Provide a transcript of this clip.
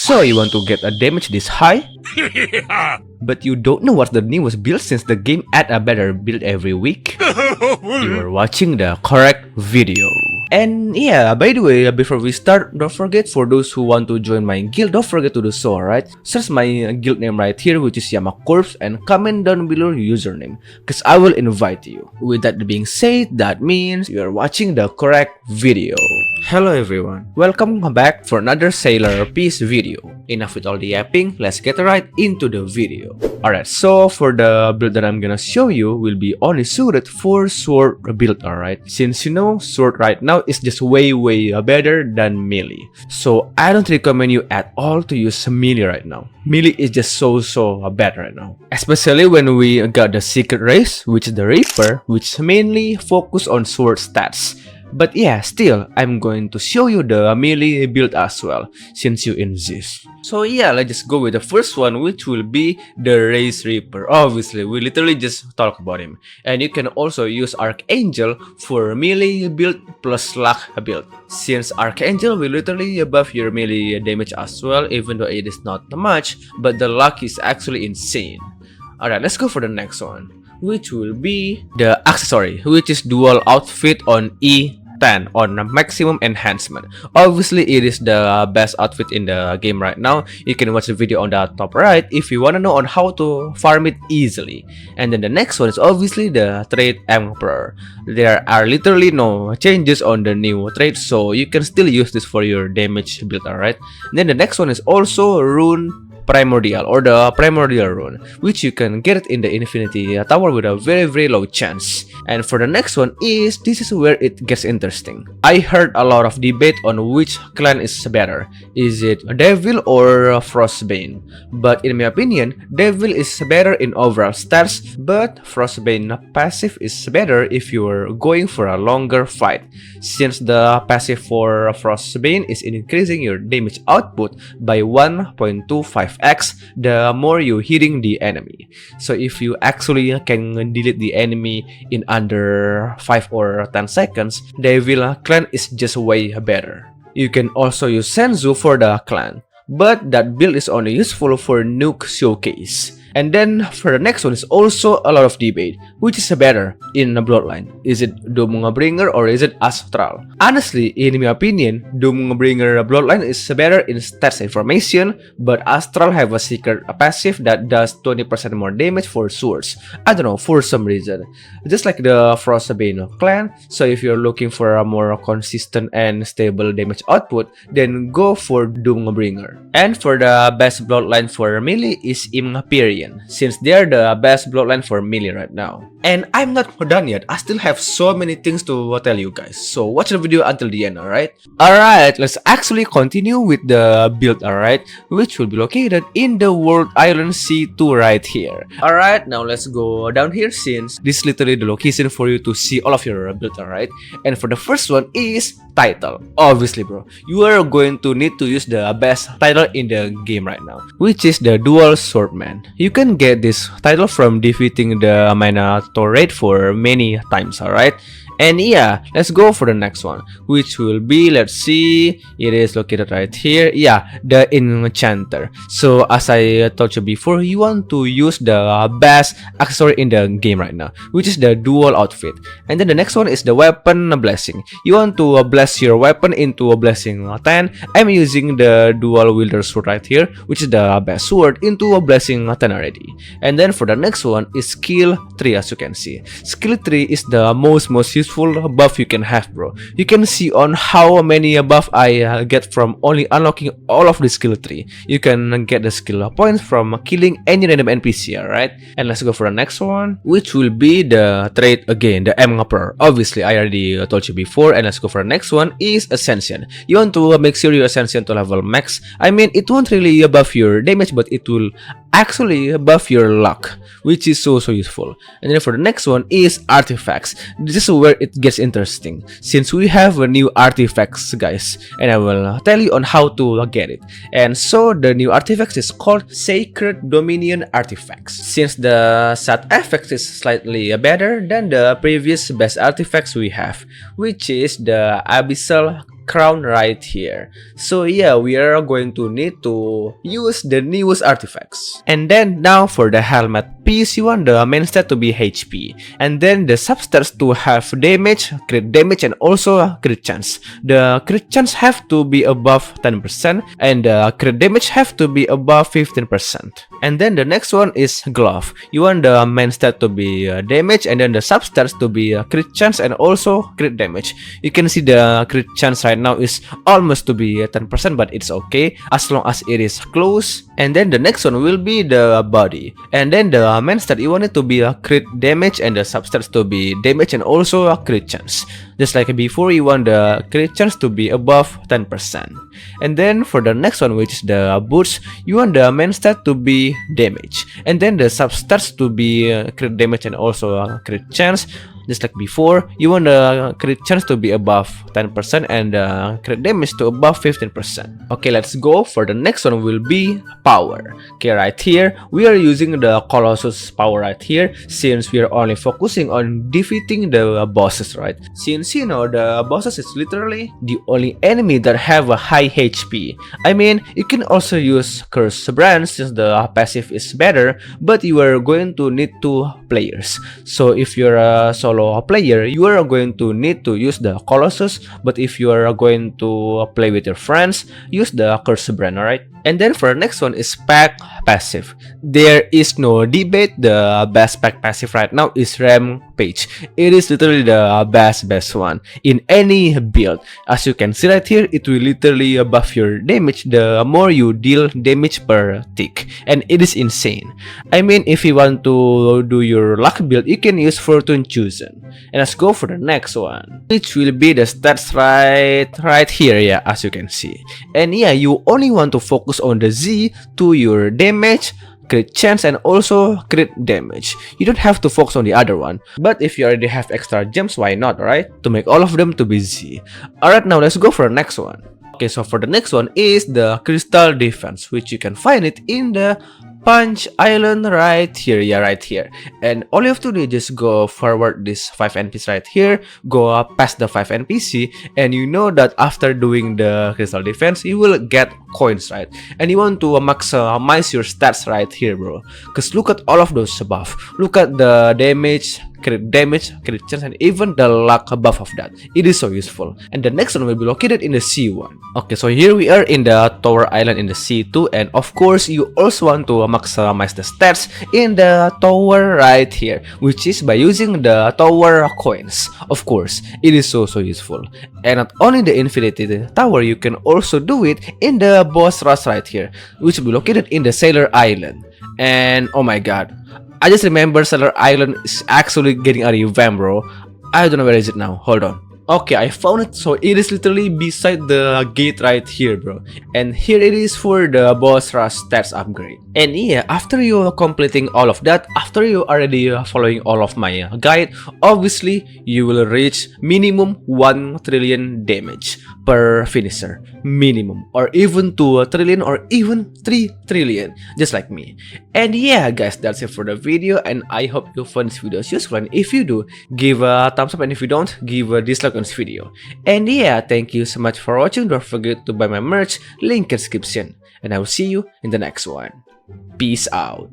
So you want to get a damage this high? But you don't know what the newest build since the game add a better build every week? You are watching the correct video. And yeah, by the way, before we start, don't forget, for those who want to join my guild, don't forget to do so, alright? Search my guild name right here, which is Yamacorpse, and comment down below your username, cause I will invite you. With that being said, that means you are watching the correct video. Hello everyone, welcome back for another sailorpiece video. Enough with all the yapping, let's get right into the video. Alright, so for the build that I'm gonna show you will be only suited for sword build, alright? Since you know, sword right now is just way better than melee. So I don't recommend you at all to use melee right now. Melee is just so bad right now. Especially when we got the secret race, which is the Reaper, which mainly focus on sword stats. But yeah, still, I'm going to show you the melee build as well, since you insist. So yeah, let's just go with the first one, which will be the Race Reaper. Obviously, we literally just talk about him. And you can also use Archangel for melee build plus luck build. Since Archangel will literally buff your melee damage as well, even though it is not much, but the luck is actually insane. Alright, let's go for the next one, which will be the accessory, which is dual outfit on E10 on maximum enhancement. Obviously, it is the best outfit in the game right now. You can watch the video on the top right if you want to know on how to farm it easily. And then the next one is obviously the Trait Emperor. There are literally no changes on the new trait, so you can still use this for your damage build, alright? Then the next one is also Rune Primordial, or the Primordial Rune, which you can get it in the Infinity Tower with a very low chance. And for the next one is, this is where it gets interesting. I heard a lot of debate on which clan is better. Is it Devil or Frostbane? But in my opinion, Devil is better in overall stats, but Frostbane passive is better if you are going for a longer fight, since the passive for Frostbane is increasing your damage output by 1.25x the more you hitting the enemy. So if you actually can delete the enemy in under 5 or 10 seconds, Devil clan is just way better. You can also use Senzu for the clan, but that build is only useful for Nuke Showcase. And then for the next one is also a lot of debate, which is better in the Bloodline. Is it Doombringer or is it Astral? Honestly, in my opinion, Doombringer Bloodline is better in stats information, but Astral have a secret passive that does 20% more damage for swords. I don't know, for some reason. Just like the Frostbane clan, so if you're looking for a more consistent and stable damage output, then go for Doombringer. And for the best Bloodline for melee is Imperium, since they are the best bloodline for melee right now. And I'm not done yet, I still have so many things to tell you guys, so watch the video until the end, alright? Alright, let's actually continue with the build, alright? Which will be located in the World Island C2 right here. Alright, now let's go down here, since this is literally the location for you to see all of your build, alright? And for the first one is title. Obviously bro, you are going to need to use the best title in the game right now, which is the Dual Swordman. You can get this title from defeating the Minotaur raid for many times, alright? And yeah, let's go for the next one, which will be, let's see, it is located right here. Yeah, the Enchanter. So as I told you before, you want to use the best accessory in the game right now, which is the dual outfit. And then the next one is the Weapon Blessing. You want to bless your weapon into a Blessing 10. I'm using the dual wielder sword right here, which is the best sword, into a Blessing 10 already. And then for the next one is Skill 3, as you can see. Skill 3 is the most useful buff you can have, bro. You can see on how many buff I get from only unlocking all of the skill 3. You can get the skill points from killing any random NPC, alright? And let's go for the next one, which will be the trait again, the Emperor. Obviously, I already told you before. And let's go for the next one is Ascension. You want to make sure your Ascension to level max. I mean, it won't really buff your damage, but it will actually buff your luck, which is so useful. And then for the next one is Artifacts. This is where it gets interesting, since we have a new artifacts, guys, and I will tell you on how to get it. And so the new artifacts is called Sacred Dominion Artifacts, since the side effect is slightly better than the previous best artifacts we have, which is the Abyssal crown right here. So yeah, we are going to need to use the newest artifacts. And then now for the helmet piece, you want the main stat to be HP, and then the substats to have damage, crit damage, and also crit chance. The crit chance have to be above 10%, and the crit damage have to be above 15%. And then the next one is glove. You want the main stat to be damage, and then the substats to be crit chance and also crit damage. You can see the crit chance right now is almost to be 10%, but it's okay as long as it is close. And then the next one will be the body, and then the main stat you want it to be a crit damage, and the substats to be damage and also a crit chance. Just like before, you want the crit chance to be above 10%. And then for the next one, which is the boots, you want the main stat to be damage, and then the substats to be crit damage and also a crit chance. Just like before, you want the crit chance to be above 10% and the crit damage to above 15%. Okay, let's go. For the next one will be power. Okay, right here, we are using the Colossus power right here, since we are only focusing on defeating the bosses, right? Since you know, the bosses is literally the only enemy that have a high HP. I mean, you can also use Curse Brand since the passive is better, but you are going to need 2 players. So if you're a solo player, you are going to need to use the Colossus, but if you are going to play with your friends, use the Curse Brand, alright? And then for the next one is pack passive. There is no debate, the best pack passive right now is Rampage. It is literally the best one in any build. As you can see right here, it will literally buff your damage the more you deal damage per tick, and it is insane. I mean, if you want to do your luck build, you can use Fortune Chosen. And let's go for the next one, which will be the stats right here, yeah, as you can see. And yeah, you only want to focus on the Z to your damage, crit chance, and also crit damage. You don't have to focus on the other one, but if you already have extra gems, why not, right? To make all of them to be Z. Alright, now let's go for the next one. Okay, so for the next one is the crystal defense, which you can find it in the Punch Island right here, yeah, right here. And all you have to do is just go forward this 5 NPC right here, go up past the 5 NPC, and you know that after doing the crystal defense, you will get coins, right? And you want to maximize your stats right here, bro. Cause look at all of those buff. Look at the damage, crit damage, crit chance, and even the luck buff of that. It is so useful. And the next one will be located in the C1. Okay, so here we are in the Tower Island in the C2, and of course, you also want to maximize the stats in the tower right here, which is by using the tower coins. Of course, it is so useful. And not only the Infinity Tower, you can also do it in the boss rush right here, which will be located in the Sailor Island. And oh my god, I just remember Sailor Island is actually getting a revamp, bro. I don't know where is it now. Hold on. Okay, I found it. So it is literally beside the gate right here, bro. And here it is for the boss rush stats upgrade. And yeah, after you completing all of that, after you already following all of my guide, obviously you will reach minimum 1 trillion damage per finisher. Minimum. Or even 2 trillion or even 3 trillion. Just like me. And yeah, guys, that's it for the video. And I hope you found this video useful. And if you do, give a thumbs up. And if you don't, give a dislike on this video. And yeah, thank you so much for watching. Don't forget to buy my merch, link in description, and I will see you in the next one. Peace out.